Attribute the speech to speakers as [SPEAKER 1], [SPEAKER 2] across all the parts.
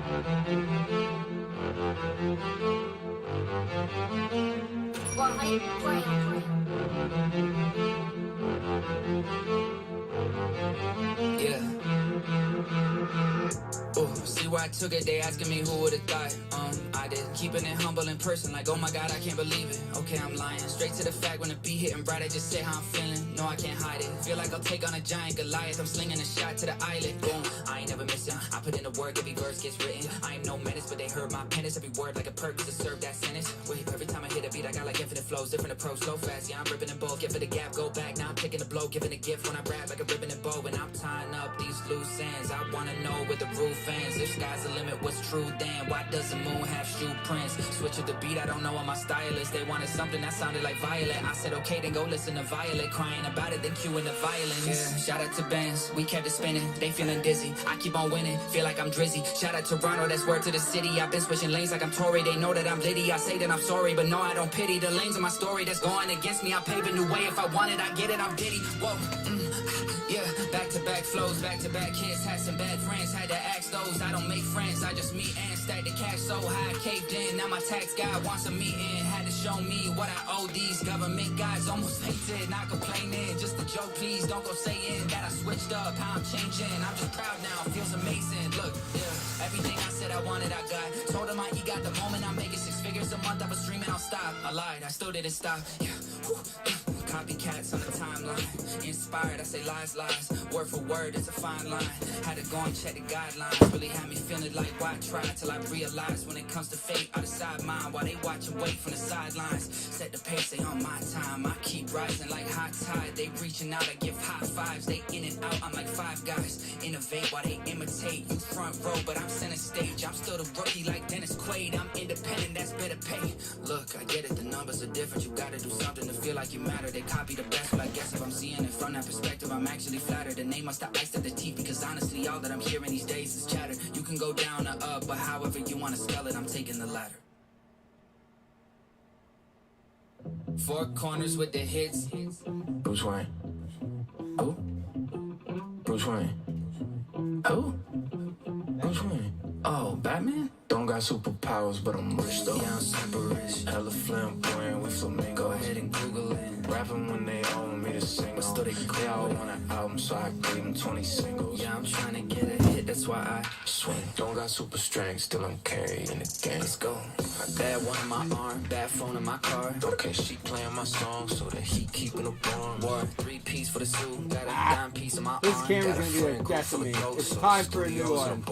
[SPEAKER 1] Yeah. Oh, see where I took it, they asking me who would've thought. I did. Keeping it humble in person, like, oh my God, I can't believe it. Okay, I'm lying. Straight to the fact, when the beat hitting bright, I just say how I'm feeling. No, I can't hide it. Feel like I'll take on a giant Goliath. I'm slinging a shot to the eyelid. Boom, I ain't never missing. I put in the work, every verse gets written. I ain't no menace, but they heard my penance. Every word like a purpose to serve that sentence. Wait, every time I hit a beat, I got like infinite flows, different approach, so fast. Yeah, I'm ripping in both. Give it a gap, go back. Now I'm taking the blow, giving a gift when I rap like a ribbon and bow. And I'm tying up these loose ends. I wanna know where the roof ends. If sky's the limit, what's true then? Why does the moon have shoe prints? Switch up the beat, I don't know what my style is. They wanted something that sounded like Violet. I said okay, then go listen to Violet. Crying about it, then cueing the violence. Yeah. Shout out to Benz, we kept it spinning. They feeling dizzy, I keep on winning. Feel like I'm Drizzy. Shout out to Toronto, that's word to the city. I've been switching lanes like I'm Tory. They know that I'm Liddy. I say that I'm sorry, but no, I don't pity the lanes of my story that's going against me. I pave a new way. If I want it, I get it. I'm Diddy. Whoa. Yeah, back-to-back flows, back-to-back hits. Had some bad friends, had to ask those. I don't make friends, I just meet and stack the cash so high, caved in. Now my tax guy wants a meeting. Had to show me what I owe these government guys. Almost hated, not complaining. Just a joke, please don't go saying that I switched up, how I'm changing. I'm just proud now, feels amazing. Look, yeah, everything I said I wanted, I got. Told him I got the moment I'm making 6 figures a month. I was dreaming I'll stop. I lied, I still didn't stop. Yeah, whew, yeah. Copycats on the timeline. Inspired, I say lies. Word for word, it's a fine line. Had to go and check the guidelines. Really had me feeling like why try till I realized when it comes to fate, I decide mine while they watch and wait from the sidelines. Set the pace, they on my time. I keep rising like hot tide. They reaching out, I give high fives. They in and out, I'm like Five Guys. Innovate while they imitate. You front row, but I'm center stage. I'm still the rookie like Dennis Quaid. I'm independent, that's better pay. Look, I get it, the numbers are different. You gotta do something to feel like you matter. They copy the best, but I guess if I'm seeing it from that perspective, I'm actually flattered. The name must have iced at the teeth, because honestly, all that I'm hearing these days is chatter. You can go down or up, but however you want to spell it, I'm taking the latter. 4 corners with the hits.
[SPEAKER 2] Bruce Wayne.
[SPEAKER 1] Who?
[SPEAKER 2] Bruce Wayne.
[SPEAKER 1] Who?
[SPEAKER 2] Bruce Wayne.
[SPEAKER 1] Oh, Batman?
[SPEAKER 2] Don't got superpowers, but I'm rich though.
[SPEAKER 1] Yeah, I'm super rich.
[SPEAKER 2] Hella flamboyant with flamingos.
[SPEAKER 1] Go ahead and Google it.
[SPEAKER 2] Rapping when they all want me to sing.
[SPEAKER 1] But still they
[SPEAKER 2] They all want an album, so I gave them 20 singles.
[SPEAKER 1] Yeah, I'm trying to get a hit, that's why I
[SPEAKER 2] swing. Don't got super strength, still I'm carrying the game.
[SPEAKER 1] Let's go. Bad one in my arm, bad phone in my car.
[SPEAKER 2] Okay, she playing my song, so the heat keeping her warm.
[SPEAKER 1] War, 3-piece for the suit, got a dime piece in my
[SPEAKER 3] This
[SPEAKER 1] arm.
[SPEAKER 3] camera's gonna be like death to me. It's time for a new one.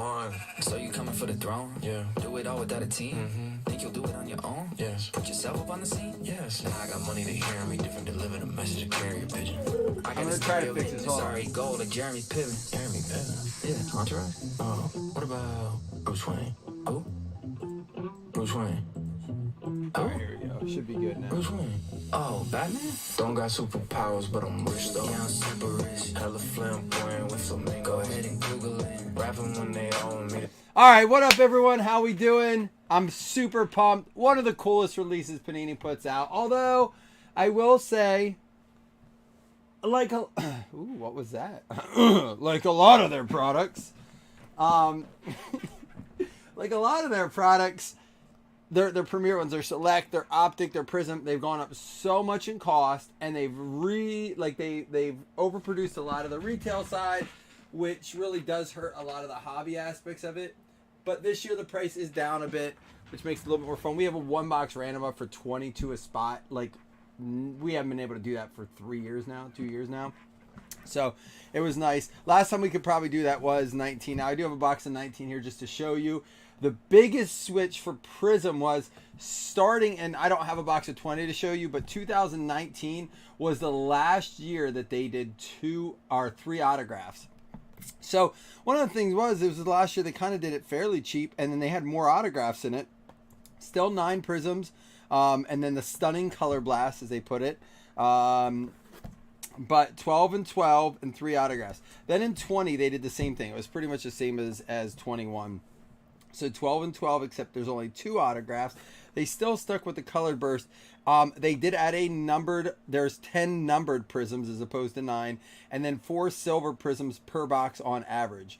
[SPEAKER 1] So you coming for the throne?
[SPEAKER 2] Yeah.
[SPEAKER 1] Do it all without a team? Think you'll do it on your own?
[SPEAKER 2] Yes.
[SPEAKER 1] Put yourself up on the scene?
[SPEAKER 2] Yes. Now I got money to hear me, different deliver the message of carrier pigeon.
[SPEAKER 1] I got
[SPEAKER 3] I'm gonna try to fix this. Hold on.
[SPEAKER 1] Sorry, gold like Jeremy Piven.
[SPEAKER 2] Jeremy Piven.
[SPEAKER 1] Yeah, Entourage.
[SPEAKER 2] Oh, what about Bruce Wayne?
[SPEAKER 1] Who?
[SPEAKER 2] Bruce Wayne.
[SPEAKER 3] Oh, here we go. Should be good now.
[SPEAKER 2] Bruce Wayne.
[SPEAKER 1] Oh, Batman?
[SPEAKER 2] Don't got superpowers, but I'm rich though.
[SPEAKER 1] Yeah, I'm super rich.
[SPEAKER 2] Hella flamboyant with flamingos.
[SPEAKER 1] Go ahead and Google it.
[SPEAKER 2] Rapping when they all want me to.
[SPEAKER 3] All right, what up, everyone? How we doing? I'm super pumped. One of the coolest releases Panini puts out. Although, I will say, like a, ooh, what was that? Like a lot of their products, like a lot of their products, their premier ones, their Select, their Optic, their Prizm, they've gone up so much in cost, and they've they've overproduced a lot of the retail side, which really does hurt a lot of the hobby aspects of it. But this year the price is down a bit, which makes it a little bit more fun. We have a 1-box random up for 22 a spot. Like, we haven't been able to do that for 2 years now. So it was nice. Last time we could probably do that was 19. Now I do have a box of 19 here just to show you. The biggest switch for Prizm was starting, and I don't have a box of 20 to show you, but 2019 was the last year that they did 2 or 3 autographs. So one of the things was, it was the last year they kind of did it fairly cheap, and then they had more autographs in it. Still 9 Prizms, and then the stunning color blast, as they put it. But 12 and 12 and 3 autographs. Then in 20 they did the same thing. It was pretty much the same as 21. So 12 and 12, except there's only 2 autographs. They still stuck with the colored burst. They did add a numbered, there's 10 numbered Prizms as opposed to 9, and then 4 silver Prizms per box on average.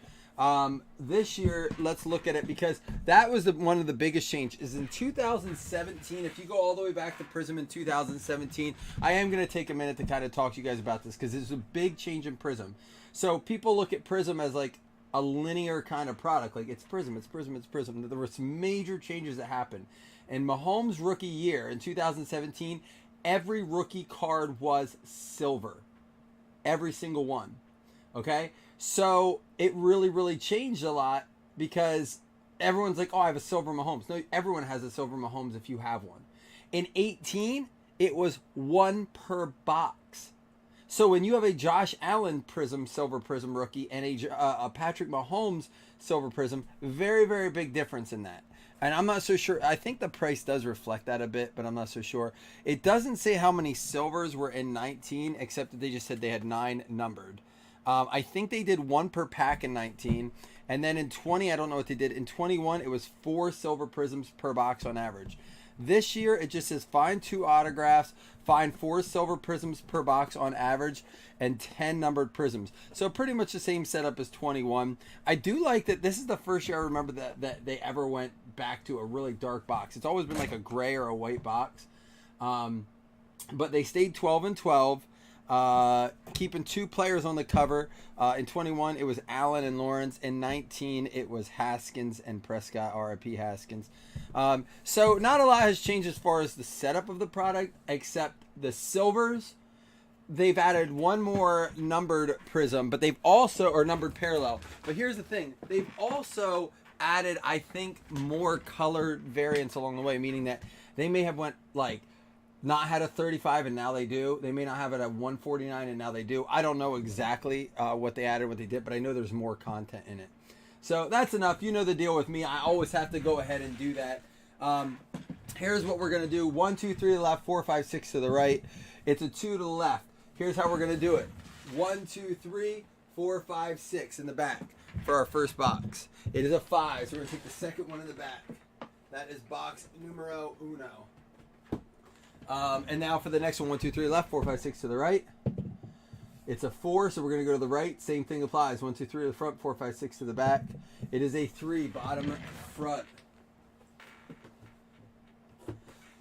[SPEAKER 3] This year, let's look at it because that was one of the biggest changes. In 2017, if you go all the way back to Prizm in 2017, I am going to take a minute to kind of talk to you guys about this because it's a big change in Prizm. So people look at Prizm as like a linear kind of product. Like it's Prizm, it's Prizm, it's Prizm. There were some major changes that happened. In Mahomes' rookie year in 2017, every rookie card was silver. Every single one. Okay? So it really, really changed a lot because everyone's like, oh, I have a silver Mahomes. No, everyone has a silver Mahomes if you have one. In 18, it was one per box. So when you have a Josh Allen Prizm, silver Prizm rookie, and a Patrick Mahomes silver Prizm, very, very big difference in that. And I'm not so sure. I think the price does reflect that a bit, but I'm not so sure. It doesn't say how many silvers were in 19, except that they just said they had 9 numbered. I think they did 1 per pack in 19. And then in 20, I don't know what they did. In 21, it was 4 silver Prizms per box on average. This year, it just says find 2 autographs, find 4 silver Prizms per box on average, and 10 numbered Prizms. So pretty much the same setup as 21. I do like that this is the first year I remember that they ever went back to a really dark box. It's always been like a gray or a white box. But they stayed 12 and 12. Keeping 2 players on the cover. In 21, it was Allen and Lawrence. In 19, it was Haskins and Prescott, RIP Haskins. So not a lot has changed as far as the setup of the product, except the silvers. They've added 1 more numbered Prizm, but they've also, or numbered parallel. But here's the thing. They've also added, I think, more color variants along the way, meaning that they may have went like, not had a 35 and now they do. They may not have it at 149 and now they do. I don't know exactly what they added, what they did, but I know there's more content in it. So that's enough. You know the deal with me. I always have to go ahead and do that. Here's what we're going to do. 1, 2, 3 to the left, 4, 5, 6 to the right. It's a 2 to the left. Here's how we're going to do it. 1, 2, 3, 4, 5, 6 in the back for our first box. It is a 5, so we're going to take the second one in the back. That is box numero uno. And now for the next one, 1, 2, 3 left, 4, 5, 6 to the right. It's a 4, so we're going to go to the right. Same thing applies. 1, 2, 3 to the front, 4, 5, 6 to the back. It is a 3, bottom, front.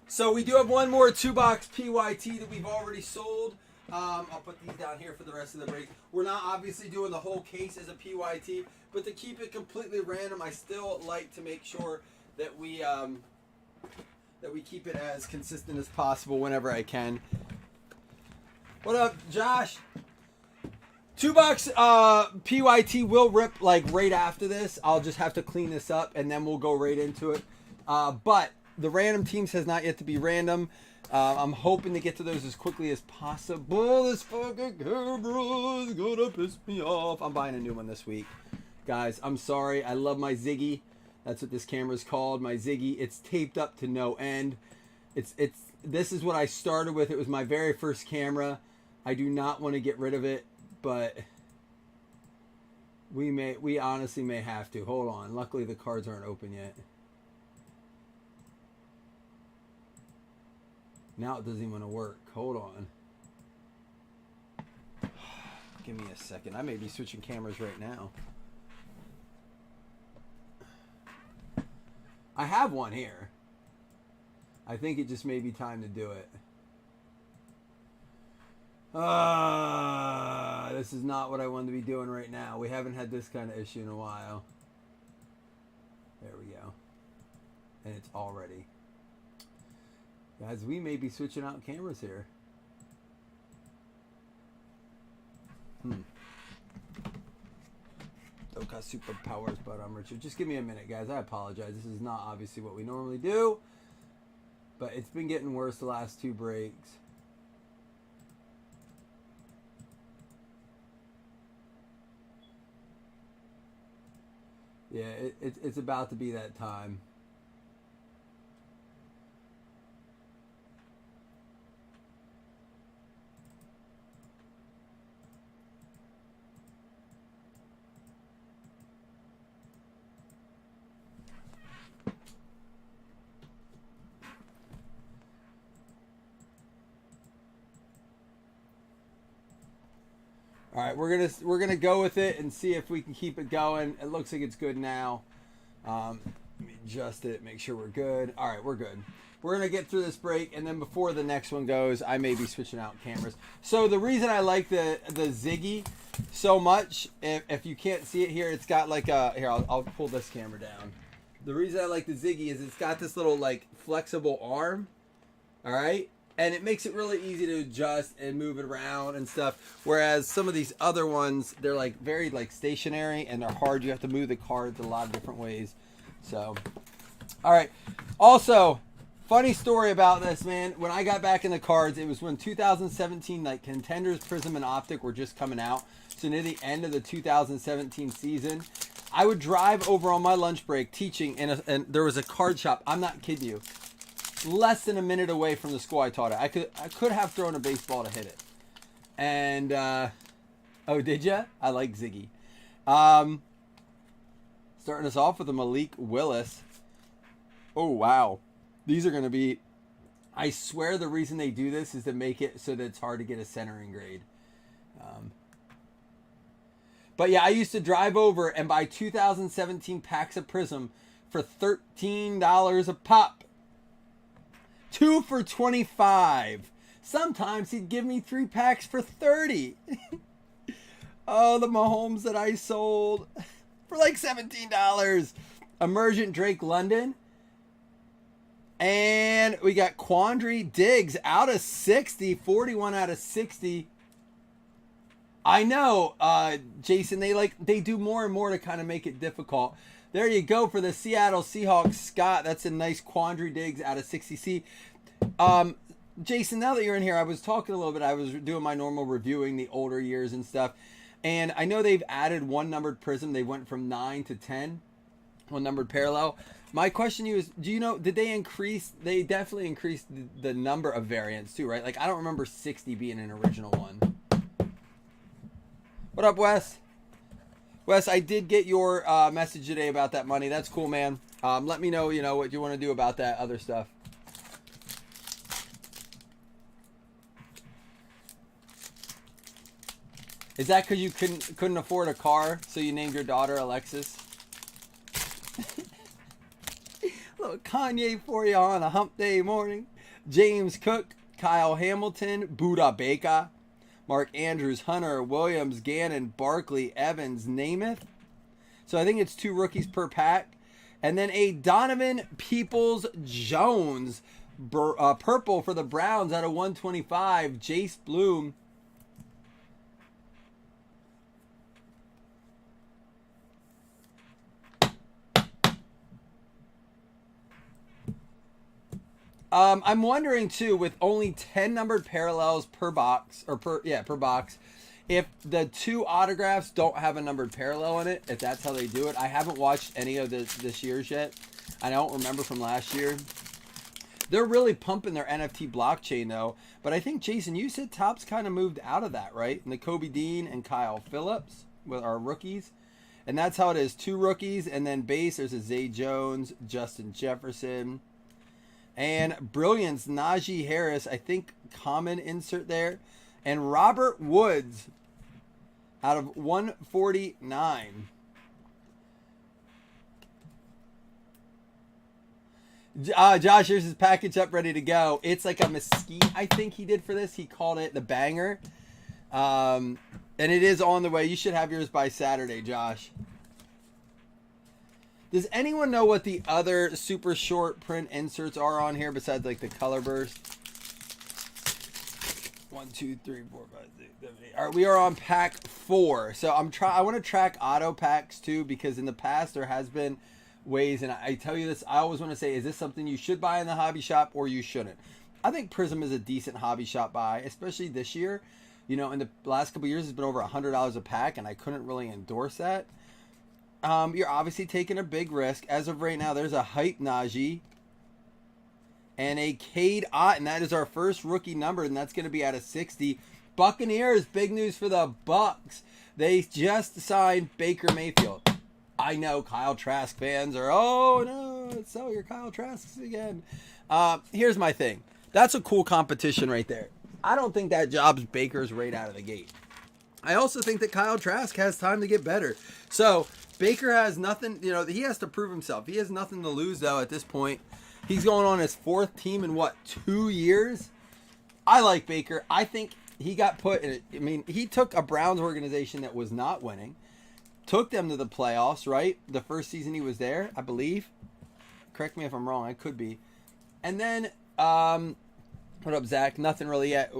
[SPEAKER 3] So we do have one more 2-box PYT that we've already sold. I'll put these down here for the rest of the break. We're not obviously doing the whole case as a PYT, but to keep it completely random, I still like to make sure that we keep it as consistent as possible whenever I can. What up, Josh? 2-box PYT will rip like right after this. I'll just have to clean this up and then we'll go right into it. But the random teams has not yet to be random. I'm hoping to get to those as quickly as possible. This fucking camera is gonna piss me off. I'm buying a new one this week. Guys, I'm sorry. I love my Ziggy. That's what this camera is called, my Ziggy. It's taped up to no end. This is what I started with. It was my very first camera. I do not want to get rid of it, but we honestly may have to. Hold on. Luckily the cards aren't open yet. Now it doesn't even want to work. Hold on. Give me a second. I may be switching cameras right now. I have one here. I think it just may be time to do it. This is not what I wanted to be doing right now. We haven't had this kind of issue in a while. There we go. And it's all ready. Guys, we may be switching out cameras here. Don't got superpowers, but I'm Richard. Just give me a minute, guys. I apologize. This is not obviously what we normally do, but it's been getting worse the last 2 breaks. Yeah, it's about to be that time. All right, right, we're gonna go with it and see if we can keep it going. It looks like it's good now. Let me adjust it, make sure we're good. All right, we're good. We're gonna get through this break, and then before the next one goes, I may be switching out cameras. So the reason I like the Ziggy so much, if you can't see it here, it's got like a here. I'll pull this camera down. The reason I like the Ziggy is it's got this little like flexible arm. All right. And it makes it really easy to adjust and move it around and stuff. Whereas some of these other ones, they're like very like stationary and they're hard. You have to move the cards a lot of different ways. So, all right. Also, funny story about this, man. When I got back in the cards, it was when 2017 like Contenders, Prizm, and Optic were just coming out. So near the end of the 2017 season, I would drive over on my lunch break teaching, and there was a card shop. I'm not kidding you. Less than a minute away from the school I taught at. I could have thrown a baseball to hit it. And oh, did ya? I like Ziggy. Starting us off with a Malik Willis. Oh wow, these are gonna be. I swear the reason they do this is to make it so that it's hard to get a centering grade. But yeah, I used to drive over and buy 2017 packs of Prizm for $13 a pop. 2 for $25. Sometimes he'd give me 3 packs for $30. Oh, the Mahomes that I sold for like $17. Emergent Drake London. And we got Quandary Diggs out of 60. 41 out of 60. I know, Jason, they do more and more to kind of make it difficult. There you go for the Seattle Seahawks, Scott. That's a nice Quandary Diggs out of 60C. Jason, now that you're in here, I was talking a little bit. I was doing my normal reviewing the older years and stuff. And I know they've added one numbered Prizm. They went from 9 to 10. One numbered parallel. My question to you is, do you know, did they increase? They definitely increased the number of variants too, right? Like, I don't remember 60 being an original one. What up, Wes? Wes, I did get your message today about that money. That's cool, man. Let me know, what you want to do about that other stuff. Is that because you couldn't afford a car, so you named your daughter Alexis? Little Kanye for you on a hump day morning. James Cook, Kyle Hamilton, Buda Baker, Mark Andrews, Hunter, Williams, Gannon, Barkley, Evans, Namath. So I think it's 2 rookies per pack. And then a Donovan Peoples-Jones, purple for the Browns out of 125. Jace Bloom. I'm wondering too, with only 10 numbered parallels per box, per box, if the 2 autographs don't have a numbered parallel in it, if that's how they do it. I haven't watched any of this year's yet. I don't remember from last year. They're really pumping their NFT blockchain though. But I think, Jason, you said Topps kind of moved out of that, right? And the Kobe Dean and Kyle Phillips with our rookies. And that's how it is. 2 rookies, and then base, there's a Zay Jones, Justin Jefferson. And Brilliance, Najee Harris, I think common insert there. And Robert Woods out of 149. Josh, here's his package up, ready to go. It's like a mesquite, I think he did for this. He called it the banger. And it is on the way. You should have yours by Saturday, Josh. Does anyone know what the other super short print inserts are on here besides like the color burst? 1, 2, 3, 4, 5, 6, 7, 8. All right, we are on pack 4. So I want to track auto packs too, because in the past there has been ways, and I tell you this, I always want to say, is this something you should buy in the hobby shop or you shouldn't? I think Prizm is a decent hobby shop buy, especially this year. In the last couple of years, it's been over $100 a pack, and I couldn't really endorse that. You're obviously taking a big risk. As of right now, there's a Hype Najee and a Cade Otton. That is our first rookie number, and that's going to be out of 60. Buccaneers, big news for the Bucs. They just signed Baker Mayfield. I know Kyle Trask fans are, oh no, sell your Kyle Trasks again. Here's my thing. That's a cool competition right there. I don't think that job's Baker's right out of the gate. I also think that Kyle Trask has time to get better. So Baker has nothing, he has to prove himself. He has nothing to lose, though, at this point. He's going on his 4th team in, 2 years? I like Baker. I think he got put in he took a Browns organization that was not winning, took them to the playoffs, right? The first season he was there, I believe. Correct me if I'm wrong. I could be. And then, what up, Zach? Nothing really yet.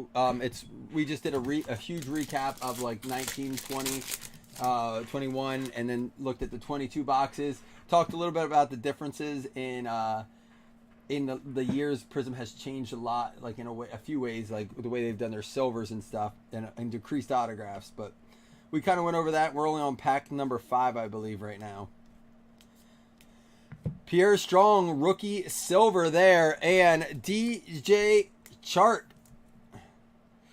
[SPEAKER 3] We just did a huge recap of like 19, 20, 21, and then looked at the 22 boxes. Talked a little bit about the differences in the years. Prizm has changed a lot, like in a few ways, like the way they've done their silvers and stuff, and decreased autographs. But we kind of went over that. We're only on pack number 5, I believe, right now. Pierre Strong, rookie silver there, and DJ Chart.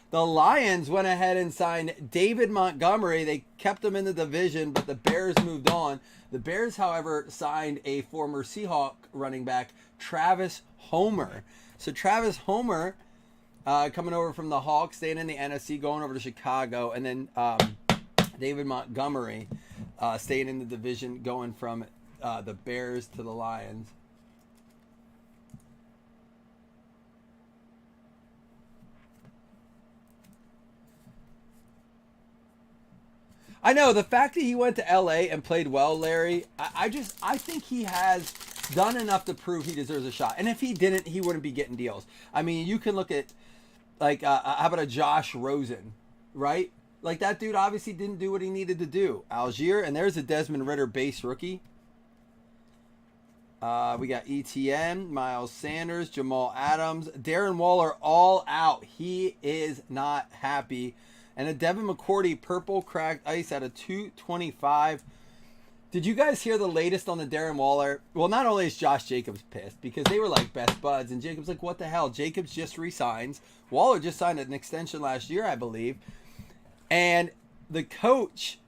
[SPEAKER 3] The Lions went ahead and signed David Montgomery. They kept him in the division, but the Bears moved on. The Bears, however, signed a former Seahawk running back, Travis Homer. So Travis Homer coming over from the Hawks, staying in the NFC, going over to Chicago, and then David Montgomery staying in the division, going from the Bears to the Lions. I know, the fact that he went to LA and played well, Larry, I think he has done enough to prove he deserves a shot. And if he didn't, he wouldn't be getting deals. I mean, you can look at, like, how about a Josh Rosen, right? Like, that dude obviously didn't do what he needed to do. Algier, and there's a Desmond Ridder base rookie. We got ETN, Miles Sanders, Jamal Adams, Darren Waller all out. He is not happy. And a Devin McCourty purple cracked ice at a 225. Did you guys hear the latest on the Darren Waller? Well, not only is Josh Jacobs pissed because they were like best buds, and Jacobs like, what the hell? Jacobs just re-signs. Waller just signed an extension last year, I believe. And the coach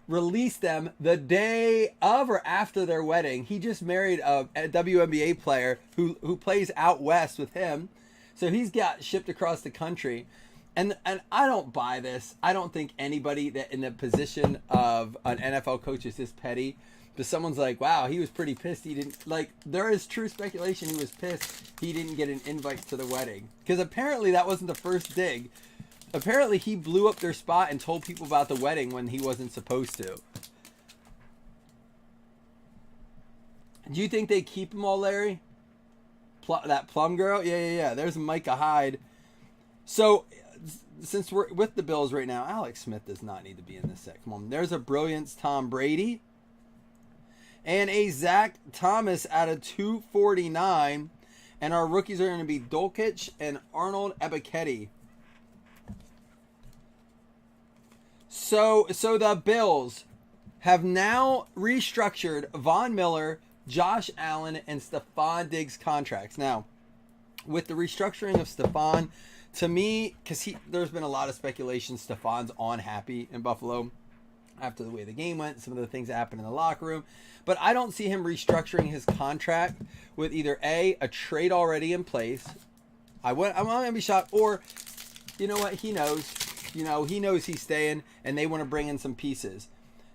[SPEAKER 3] released them the day of or after their wedding. He just married a WNBA player who plays out west with him. So he's got shipped across the country. And I don't buy this. I don't think anybody that in the position of an NFL coach is this petty. But someone's like, wow, he was pretty pissed. He didn't, like, there is true speculation he was pissed he didn't get an invite to the wedding. Because apparently that wasn't the first dig. Apparently he blew up their spot and told people about the wedding when he wasn't supposed to. Do you think they keep him all, Larry? That Plum girl? Yeah. There's Micah Hyde. So, since we're with the Bills right now, Alex Smith does not need to be in this set. Come on. There's a Brilliance Tom Brady. And a Zach Thomas at a 249. And our rookies are going to be Dulcich and Arnold Ebiketie. So the Bills have now restructured Von Miller, Josh Allen, and Stephon Diggs contracts. Now, with the restructuring of Stephon, to me, because there's been a lot of speculation Stephon's unhappy in Buffalo after the way the game went, some of the things that happened in the locker room. But I don't see him restructuring his contract with either a trade already in place. I'm not going to be shocked. Or, you know what, he knows. He knows he's staying, and they want to bring in some pieces.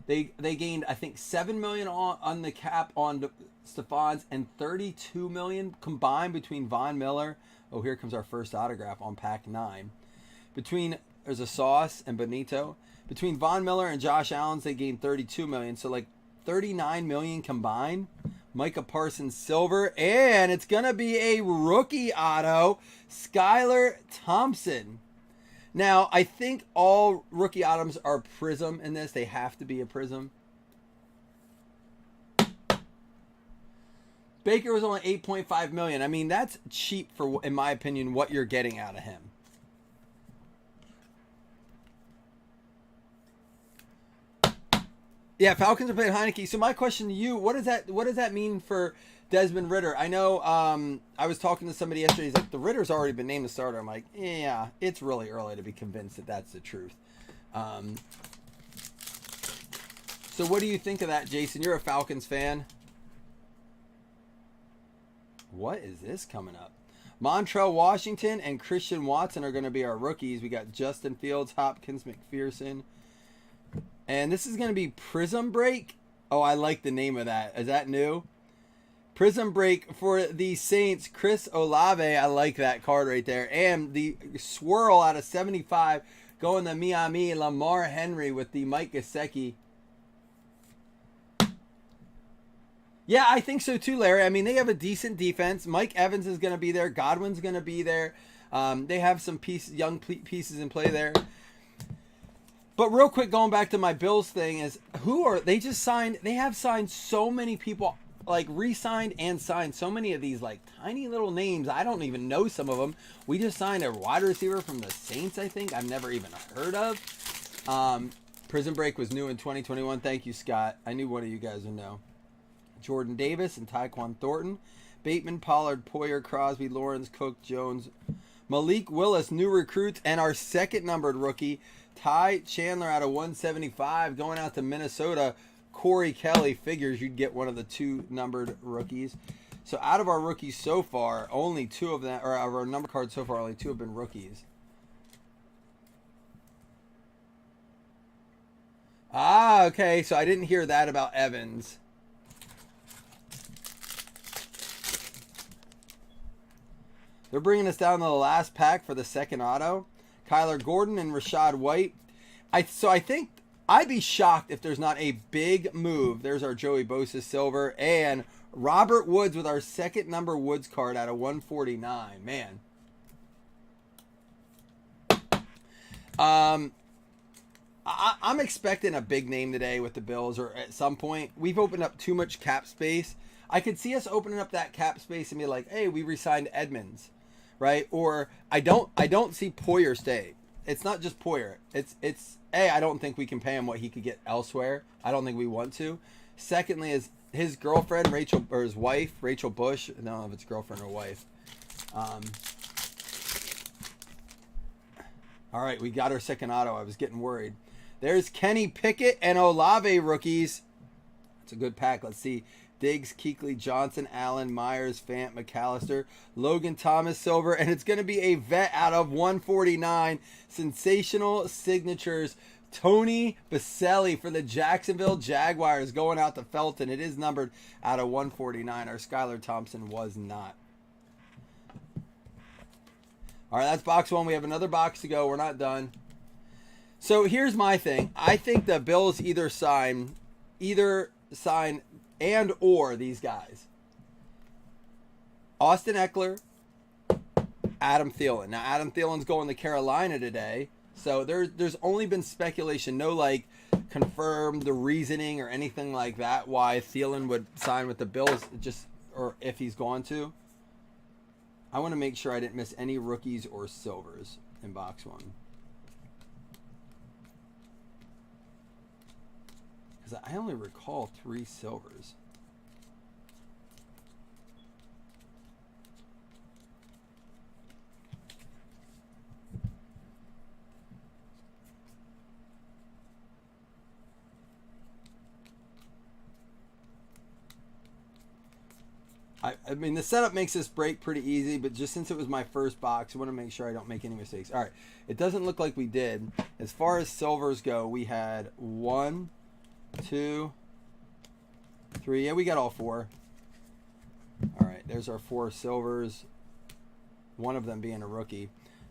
[SPEAKER 3] They gained, I think, $7 million on the cap on Stephon's and $32 million combined between Von Miller. Oh, here comes our first autograph on pack 9. There's a Sauce and Benito. Between Von Miller and Josh Allen, they gained $32 million. So like $39 million combined. Micah Parsons silver, and it's gonna be a rookie auto, Skylar Thompson. Now, I think all rookie autos are Prizm in this. They have to be a Prizm. Baker was only $8.5 million. I mean, that's cheap for, in my opinion, what you're getting out of him. Yeah, Falcons are playing Heineke. So my question to you, what does that mean for Desmond Ridder? I know I was talking to somebody yesterday. He's like, the Ridder's already been named the starter. I'm like, yeah, it's really early to be convinced that that's the truth. So what do you think of that, Jason? You're a Falcons fan. What is this coming up? Montrell Washington and Christian Watson are going to be our rookies. We got Justin Fields, Hopkins, McPherson, And this is going to be Prizm Break. Oh, I like the name of that. Is that new? Prizm Break for the Saints, Chris Olave. I like that card right there. And the swirl out of 75 going to Miami, Lamar Henry with the Mike Gesicki. Yeah, I think so too, Larry. I mean, they have a decent defense. Mike Evans is going to be there. Godwin's going to be there. They have some young pieces in play there. But real quick, going back to my Bills thing is, they just signed, they have signed so many people, like re-signed and signed so many of these like tiny little names. I don't even know some of them. We just signed a wide receiver from the Saints, I think. I've never even heard of. Prizm Break was new in 2021. Thank you, Scott. I knew one of you guys would know. Jordan Davis and Tyquan Thornton. Bateman, Pollard, Poyer, Crosby, Lawrence, Cook, Jones, Malik Willis, new recruits, and our second numbered rookie, Ty Chandler out of 175, going out to Minnesota. Corey Kelly, figures you'd get one of the 2 numbered rookies. So out of our rookies so far, only 2 of them, or out of our number cards so far, only 2 have been rookies. Ah, okay, so I didn't hear that about Evans. They're bringing us down to the last pack for the second auto. Kyler Gordon and Rashad White. So I think I'd be shocked if there's not a big move. There's our Joey Bosa silver and Robert Woods with our second number Woods card out of 149. Man. I'm expecting a big name today with the Bills, or at some point. We've opened up too much cap space. I could see us opening up that cap space and be like, hey, we re-signed Edmonds, right? Or I don't see Poyer stay. It's not just Poyer. It's I don't think we can pay him what he could get elsewhere. I don't think we want to. Secondly, is his girlfriend Rachel, or his wife Rachel Bush. I don't know if it's girlfriend or wife. All right, we got our second auto. I was getting worried. There's Kenny Pickett and Olave rookies. It's a good pack. Let's see. Diggs, Kuechly, Johnson, Allen, Myers, Fant, McAllister, Logan Thomas, silver, and it's going to be a vet out of 149. Sensational signatures. Tony Baselli for the Jacksonville Jaguars going out to Felton. It is numbered out of 149. Our Skylar Thompson was not. All right, that's box 1. We have another box to go. We're not done. So here's my thing. I think the Bills either sign and or these guys. Austin Eckler, Adam Thielen. Now, Adam Thielen's going to Carolina today. So there's only been speculation, no like confirmed the reasoning or anything like that why Thielen would sign with the Bills, or if he's going to. I want to make sure I didn't miss any rookies or silvers in box 1. Because I only recall 3 silvers. I mean, the setup makes this break pretty easy, but just since it was my first box, I want to make sure I don't make any mistakes. All right, it doesn't look like we did. As far as silvers go, we had 1, 2, 3. Yeah, we got all 4. All right, there's our 4 silvers, one of them being a rookie.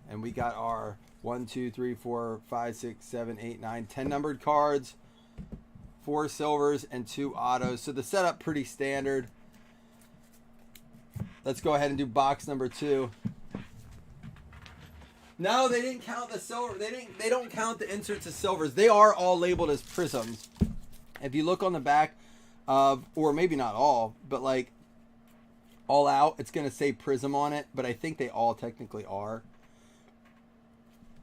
[SPEAKER 3] And we got our 1, 2, 3, 4, 5, 6, 7, 8, 9, 10 numbered cards, 4 silvers, and 2 autos. So the setup pretty standard. Let's go ahead and do box number 2. No, they didn't count the silver. They don't count the inserts as silvers. They are all labeled as prisms. If you look on the back of, or maybe not all, but like all out, it's going to say Prizm on it, but I think they all technically are.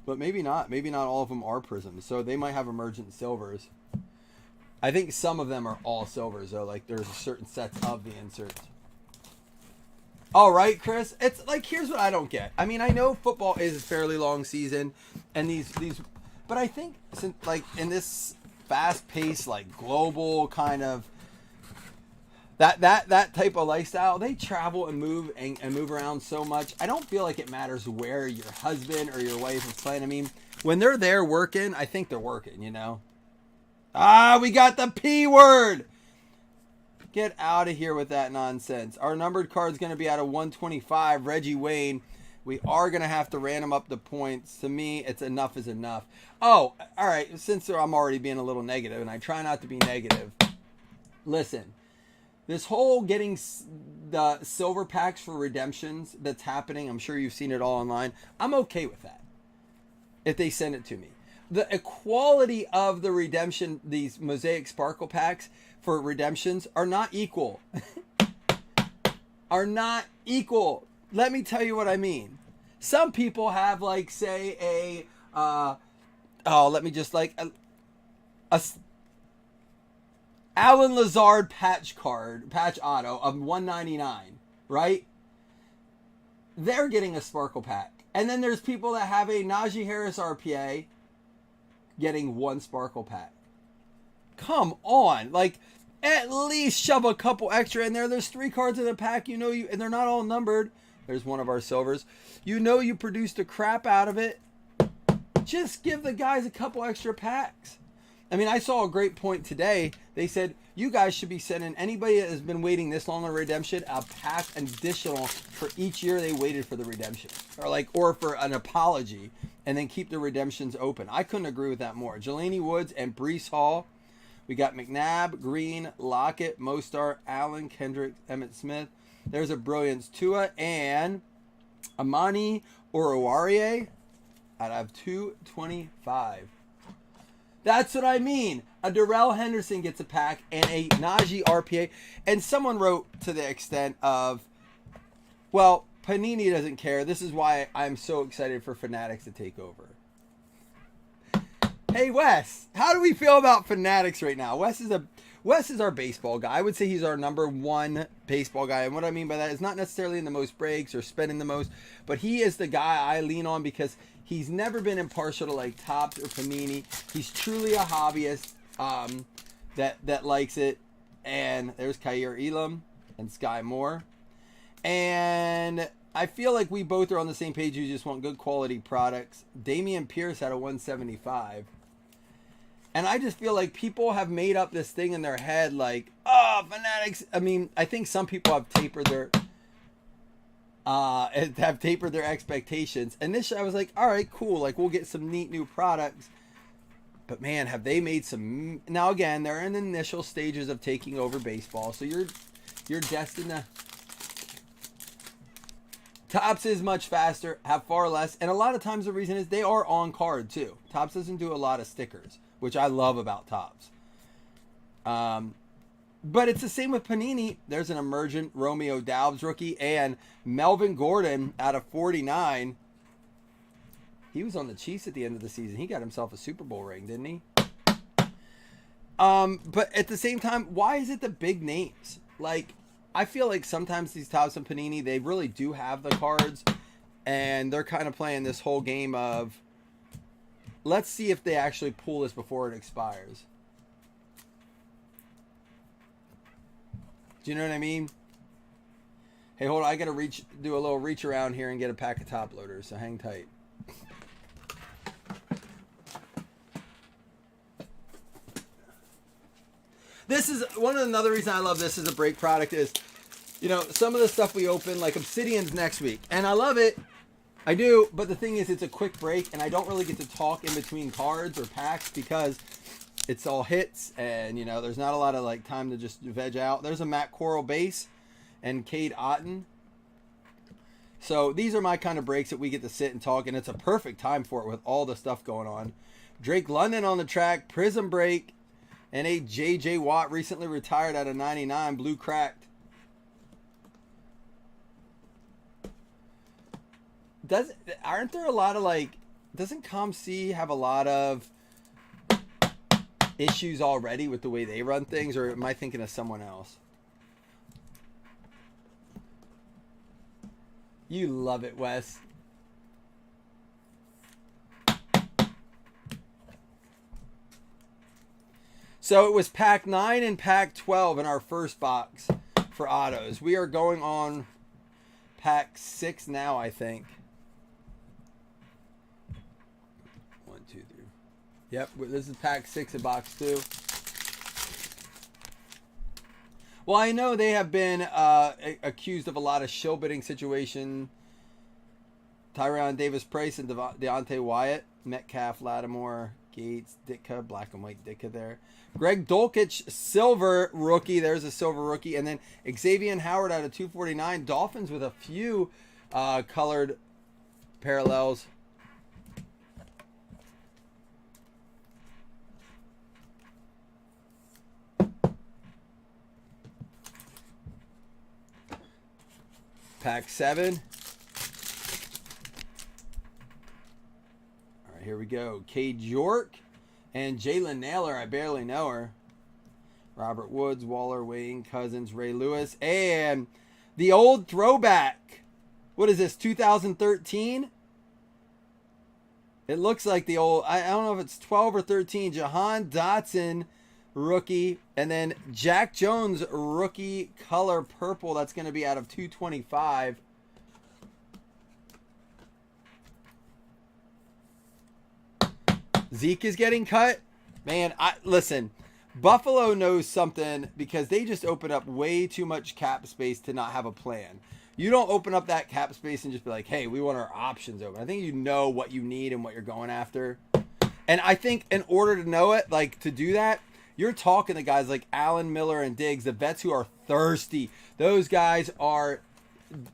[SPEAKER 3] But maybe not. Maybe not all of them are prisms. So they might have emergent silvers. I think some of them are all silvers, though. Like there's certain sets of the inserts. All right, Chris. It's like, here's what I don't get. I mean, I know football is a fairly long season, and these, but I think since like in this fast-paced, like global kind of that type of lifestyle, they travel and move and move around so much. I don't feel like it matters where your husband or your wife is playing. I mean, when they're there working, I think they're working. You know. Ah, we got the P word. Get out of here with that nonsense. Our numbered card is going to be out of 125, Reggie Wayne. We are going to have to random up the points. To me, it's enough is enough. Oh, all right. Since I'm already being a little negative, and I try not to be negative. Listen, this whole getting the silver packs for redemptions that's happening, I'm sure you've seen it all online. I'm okay with that if they send it to me. The equality of the redemption, these Mosaic Sparkle packs for redemptions are not equal. Are not equal. Let me tell you what I mean. Some people have, like, say, a Alan Lazard patch auto of $199, right? They're getting a Sparkle pack. And then there's people that have a Najee Harris RPA getting one Sparkle pack. Come on. Like, at least shove a couple extra in there. There's 3 cards in the pack, and they're not all numbered. There's one of our silvers. You produced the crap out of it. Just give the guys a couple extra packs. I mean, I saw a great point today. They said, you guys should be sending anybody that has been waiting this long on redemption a pack additional for each year they waited for the redemption. Or for an apology, and then keep the redemptions open. I couldn't agree with that more. Jelani Woods and Breece Hall. We got McNabb, Green, Lockett, Mostert, Allen, Kendrick, Emmitt Smith. There's a Brilliance Tua and Amani Oruwariye out of 225. That's what I mean. A Darrell Henderson gets a pack and a Najee RPA. And someone wrote to the extent of, well, Panini doesn't care. This is why I'm so excited for Fanatics to take over. Hey, Wes, how do we feel about Fanatics right now? Wes is our baseball guy. I would say he's our number 1 baseball guy. And what I mean by that is not necessarily in the most breaks or spending the most, but he is the guy I lean on because he's never been impartial to like Topps or Panini. He's truly a hobbyist that likes it. And there's Kyer Elam and Sky Moore. And I feel like we both are on the same page. You just want good quality products. Damian Pierce had a 175. And I just feel like people have made up this thing in their head like, oh, Fanatics. I mean, I think some people have tapered their expectations. And this, I was like, all right, cool. Like, we'll get some neat new products. But man, have they made some? Now again, they're in the initial stages of taking over baseball, so you're destined to. Topps is much faster, have far less, and a lot of times the reason is they are on card too. Topps doesn't do a lot of stickers, which I love about Topps. But it's the same with Panini. There's an emergent Romeo Doubs rookie and Melvin Gordon out of 49. He was on the Chiefs at the end of the season. He got himself a Super Bowl ring, didn't he? But at the same time, why is it the big names? Like, I feel like sometimes these Topps and Panini, they really do have the cards, and they're kind of playing this whole game of, let's see if they actually pull this before it expires. Do you know what I mean? Hey, hold on. I got to do a little reach around here and get a pack of top loaders, so hang tight. This is another reason I love this as a break product is, some of the stuff we open, like Obsidian's next week, and I love it. I do, but the thing is, it's a quick break, and I don't really get to talk in between cards or packs because it's all hits, and there's not a lot of like time to just veg out. There's a Matt Corral base and Cade Otton. So these are my kind of breaks that we get to sit and talk, and it's a perfect time for it with all the stuff going on. Drake London on the track, Prizm break. And a J.J. Watt recently retired out of 99, blue cracked. Aren't there a lot of doesn't ComC have a lot of issues already with the way they run things, or am I thinking of someone else? You love it, Wes. So it was pack 9 and pack 12 in our first box for autos. We are going on pack 6 now, I think. 1, 2, 3. Yep, this is pack 6 in box 2. Well, I know they have been accused of a lot of shill bidding situation. Tyron Davis-Price and Deontay Wyatt, Metcalf, Lattimore, Gates, Ditka, black and white Ditka there. Greg Dulcich, silver rookie. There's a silver rookie. And then Xavier Howard out of 249. Dolphins with a few colored parallels. Pack 7. All right, here we go. Cade York and Jalen Naylor. I barely know her. Robert Woods, Waller, Wayne, Cousins, Ray Lewis. And the old throwback. What is this, 2013? It looks like the old, I don't know if it's 12 or 13. Jahan Dotson, rookie. And then Jack Jones, rookie color purple. That's going to be out of 225. Zeke is getting cut. Man, listen, Buffalo knows something because they just open up way too much cap space to not have a plan. You don't open up that cap space and just be like, hey, we want our options open. I think you know what you need and what you're going after. And I think in order to know it, like to do that, you're talking to guys like Allen, Miller, and Diggs, the vets who are thirsty. Those guys are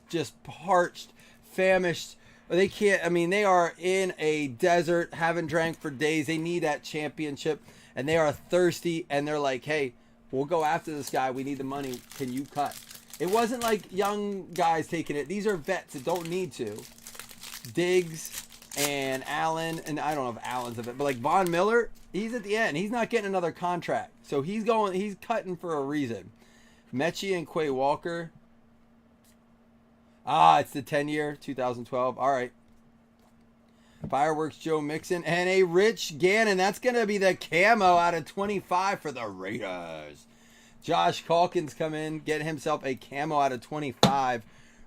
[SPEAKER 3] just parched, famished. They can't, I mean, they are in a desert, haven't drank for days. They need that championship, and they are thirsty, and they're like, hey, we'll go after this guy. We need the money. Can you cut? It wasn't like young guys taking it. These are vets that don't need to. Diggs and Allen, and I don't know if Allen's a vet, but like Von Miller, he's at the end. He's not getting another contract. So he's cutting for a reason. Mechie and Quay Walker. It's the 10-year, 2012. All right. Fireworks Joe Mixon and a Rich Gannon. That's going to be the camo out of 25 for the Raiders. Josh Calkins come in, get himself a camo out of 25.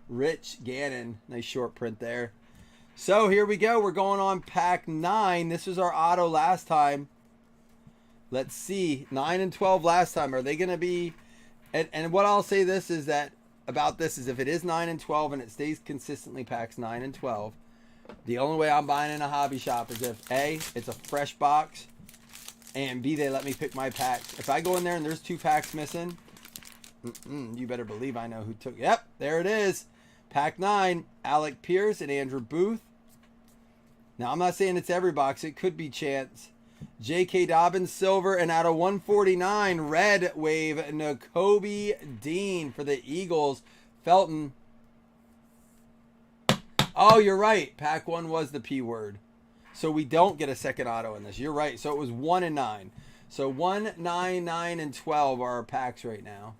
[SPEAKER 3] Rich Gannon. Nice short print there. So here we go. We're going on pack 9. This was our auto last time. Let's see. 9 and 12 last time. Are they going to be... And what I'll say this is that about this is if it is 9 and 12 and it stays consistently packs 9 and 12, the only way I'm buying in a hobby shop is if A, it's a fresh box, and B, they let me pick my packs. If I go in there and there's 2 packs missing, you better believe I know who took. Yep, there it is. Pack 9, Alec Pierce and Andrew Booth. Now, I'm not saying it's every box. It could be chance. J.K. Dobbins, silver, and out of 149, red wave, Nakobe Dean for the Eagles. Felton. Oh, you're right. Pack 1 was the P word. So we don't get a second auto in this. You're right. So it was 1 and 9. So 1, 9, 9, and 12 are our packs right now.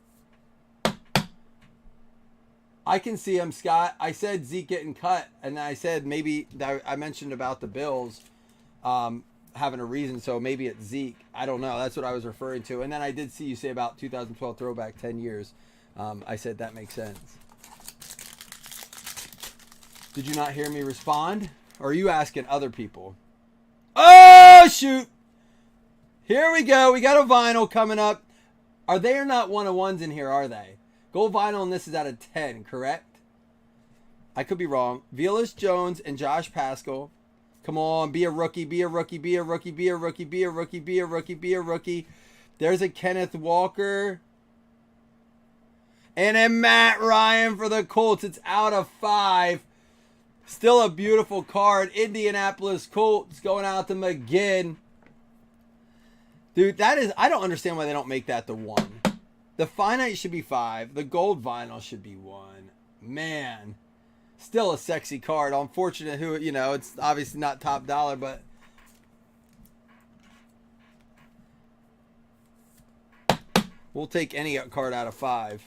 [SPEAKER 3] I can see him, Scott. I said Zeke getting cut, and I said maybe I mentioned about the Bills having a reason, so maybe it's Zeke. I don't know. That's what I was referring to. And then I did see you say about 2012 throwback 10 years. I said that makes sense. Did you not hear me respond? Or are you asking other people? Oh, shoot. Here we go. We got a vinyl coming up. Are they or not 1-of-1s in here, are they? Gold vinyl, and this is out of 10, correct? I could be wrong. Velus Jones and Josh Pascal. Come on, be a rookie, be a rookie, be a rookie, be a rookie, be a rookie, be a rookie, be a rookie. There's a Kenneth Walker. And a Matt Ryan for the Colts. It's out of 5. Still a beautiful card. Indianapolis Colts going out to McGinn. Dude, that is... I don't understand why they don't make that the 1. The finite should be 5. The gold vinyl should be 1. Man. Still a sexy card. Unfortunate who, you know, it's obviously not top dollar, but... we'll take any card out of 5.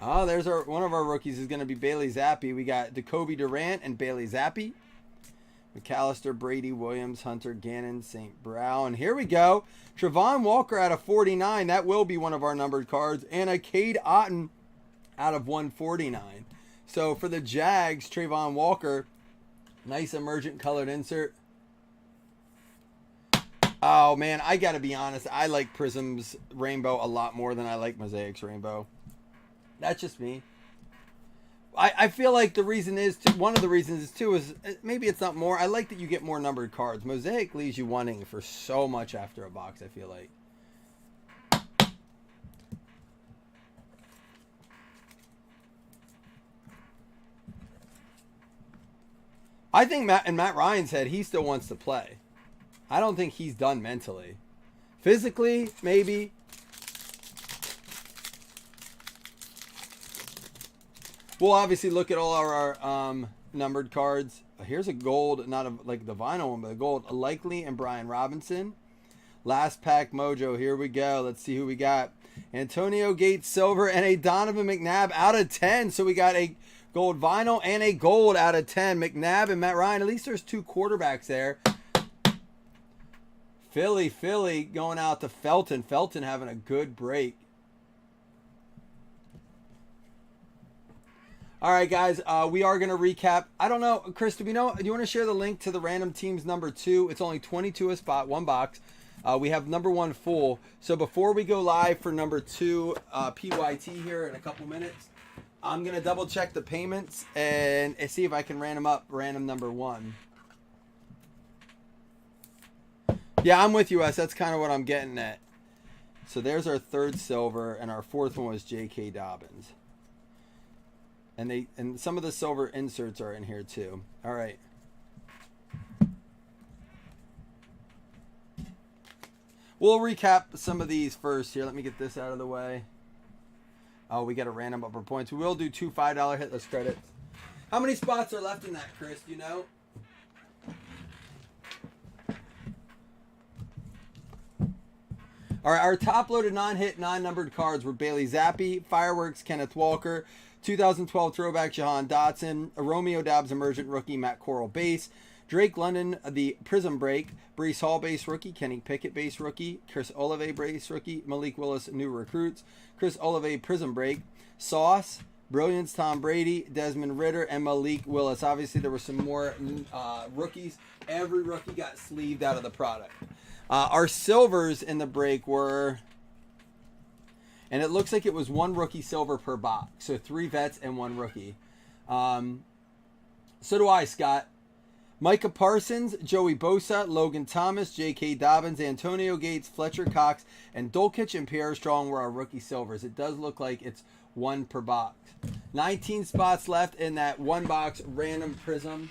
[SPEAKER 3] Oh, there's one of our rookies is going to be Bailey Zappi. We got Jacoby Durant and Bailey Zappi. McAllister, Brady, Williams, Hunter, Gannon, St. Brown. Here we go. Trevon Walker out of 49. That will be one of our numbered cards. And a Cade Otton out of 149. So for the Jags, Trevon Walker Nice emergent colored insert. Oh, man, I got to be honest. I like Prizm's Rainbow a lot more than I like Mosaic's Rainbow. That's just me. I feel like the reason is, one of the reasons is, too, is maybe it's not more. I like that you get more numbered cards. Mosaic leaves you wanting for so much after a box, I feel like. I think Matt Ryan's head, he still wants to play. I don't think he's done mentally. Physically, maybe. We'll obviously look at all our numbered cards. Here's a gold, not like the vinyl one, but a gold. Likely and Brian Robinson. Last pack mojo. Here we go. Let's see who we got. Antonio Gates silver and a Donovan McNabb out of 10. So we got a gold vinyl and a gold out of 10. McNabb and Matt Ryan. At least there's two quarterbacks there. Philly going out to Felton. Felton having a good break. All right, guys, we are going to recap. I don't know, Chris, do you want to share the link to the random teams number 2? It's only 22 a spot, one box. We have number 1 full. So before we go live for number 2 PYT here in a couple minutes, I'm going to double check the payments and see if I can random number 1. Yeah, I'm with you, Wes. That's kind of what I'm getting at. So there's our third silver, and our fourth one was J.K. Dobbins. And some of the silver inserts are in here too. All right. We'll recap some of these first here. Let me get this out of the way. Oh, we got a random upper points. We will do 2 $5 hitless credits. How many spots are left in that, Chris? Do you know? All right, our top-loaded non-hit, non-numbered cards were Bailey Zappi, Fireworks, Kenneth Walker, 2012 throwback Jahan Dotson, a Romeo Dobbs emergent rookie, Matt Corral base, Drake London, the Prizm break, Breece Hall base rookie, Kenny Pickett base rookie, Chris Olave base rookie, Malik Willis new recruits, Chris Olave Prizm break, Sauce, Brilliance Tom Brady, Desmond Ritter, and Malik Willis. Obviously, there were some more rookies. Every rookie got sleeved out of the product. Our silvers in the break were, and it looks like it was 1 rookie silver per box. So 3 vets and 1 rookie. So do I, Scott. Micah Parsons, Joey Bosa, Logan Thomas, J.K. Dobbins, Antonio Gates, Fletcher Cox, and Dulcich and Pierre Strong were our rookie silvers. It does look like it's 1 per box. 19 spots left in that 1 box random Prizm.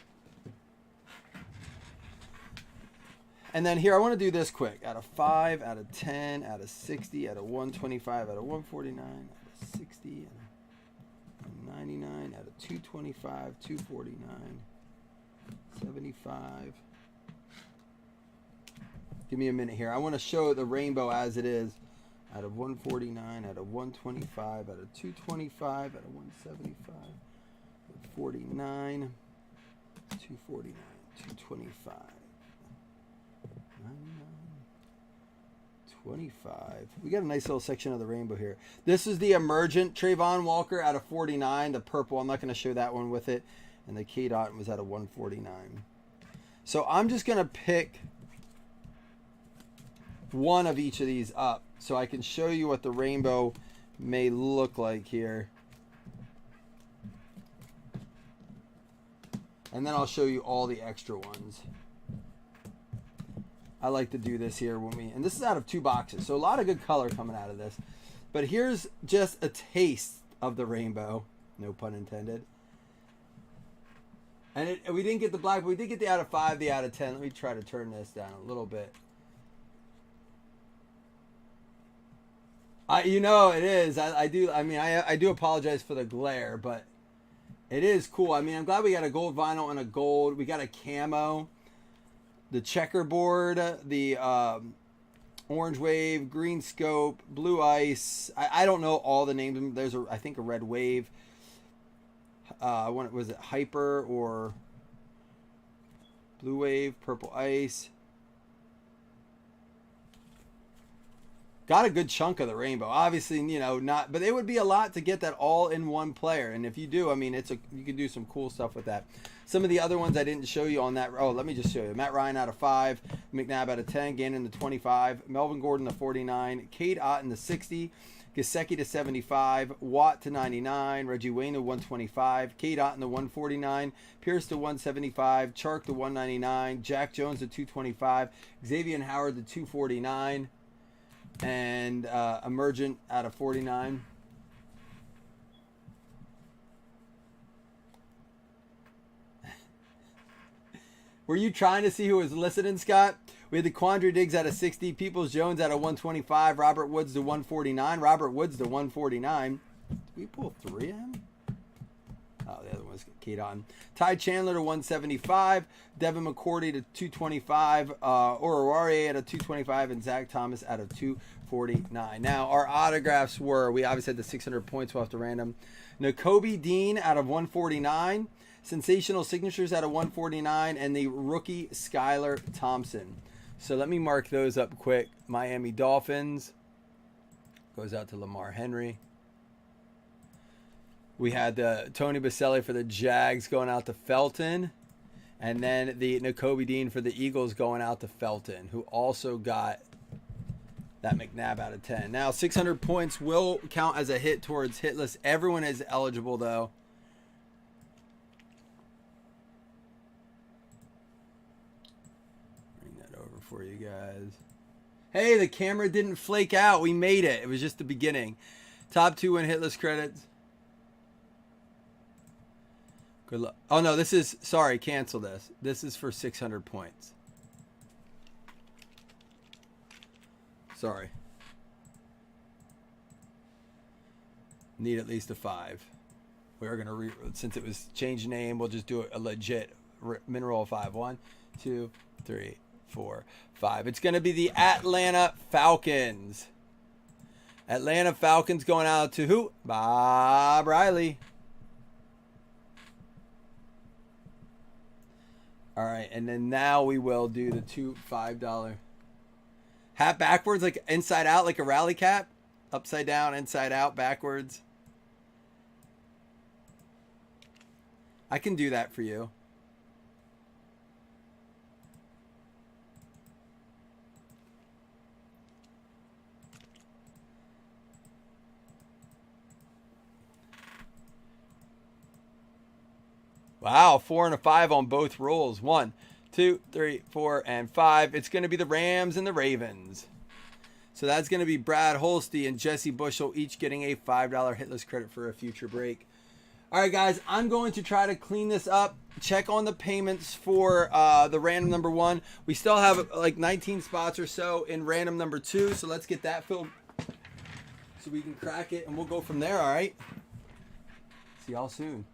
[SPEAKER 3] And then here, I want to do this quick. Out of 5, out of 10, out of 60, out of 125, out of 149, out of 60, out of 99, out of 225, 249, 75. Give me a minute here. I want to show the rainbow as it is. Out of 149, out of 125, out of 225, out of 175, out of 49, 249, 225. 25. We got a nice little section of the rainbow here. This is the emergent Trayvon Walker out of 49. The purple, I'm not going to show that one with it. And the K-Dot was out of 149. So I'm just going to pick one of each of these up so I can show you what the rainbow may look like here. And then I'll show you all the extra ones. I like to do this here and this is out of 2 boxes, so a lot of good color coming out of this. But here's just a taste of the rainbow, no pun intended. And we didn't get the black, but we did get the out of 5, the out of 10. Let me try to turn this down a little bit. You know it is. I do apologize for the glare, but it is cool. I mean, I'm glad we got a gold vinyl and a gold. We got a camo. The checkerboard, the orange wave, green scope, blue ice. I don't know all the names. There's I think a red wave. Was it hyper or blue wave, purple ice? got a good chunk of the rainbow. Obviously, you know, not, but it would be a lot to get that all in one player. And if you do, I mean, you can do some cool stuff with that. Some of the other ones I didn't show you on that. Oh, let me just show you. Matt Ryan out of 5, McNabb out of 10, Gannon to 25, Melvin Gordon to 49, Cade Otton to 60, Gesicki to 75, Watt to 99, Reggie Wayne to 125, Cade Otton to 149, Pierce to 175, Chark to 199, Jack Jones to 225, Xavier Howard to 249, and Emergent out of 49. Were you trying to see who was listening, Scott? We had the Quandre Diggs out of 60, Peoples Jones out of 125, Robert Woods to 149, Robert Woods to 149. Did we pull 3 of them? Oh, the other one's Kate on. Ty Chandler to 175, Devin McCourty to 225, Orowari out of 225, and Zach Thomas out of 249. Now, our autographs were, we obviously had the 600 points off the random. Nakobe Dean out of 149. Sensational Signatures out of 149, and the rookie Skylar Thompson. So let me mark those up quick. Miami Dolphins goes out to Lamar Henry. We had the Tony Baselli for the Jags going out to Felton, and then the Nakobe Dean for the Eagles going out to Felton, who also got that McNabb out of 10. Now 600 points will count as a hit towards hit list. Everyone is eligible though. For you guys. Hey, the camera didn't flake out. We made it. It was just the beginning. Top 2 win hit list credits. Good luck. Oh no, this is, sorry, cancel this. This is for 600 points. Sorry. Need at least a 5. We're gonna since it was changed name, we'll just do a legit mineral 5. 1, 2, 3, 4, 5. It's going to be the Atlanta Falcons. Atlanta Falcons going out to who? Bob Riley. All right, and then now we will do the 2 $5. Hat backwards, like inside out, like a rally cap. Upside down, inside out, backwards. I can do that for you. Wow, 4 and a 5 on both rolls. 1, 2, 3, 4, and 5. It's going to be the Rams and the Ravens. So that's going to be Brad Holste and Jesse Bushel each getting a $5 hit list credit for a future break. All right, guys, I'm going to try to clean this up. Check on the payments for the random number 1. We still have like 19 spots or so in random number 2. So let's get that filled so we can crack it and we'll go from there, all right? See y'all soon.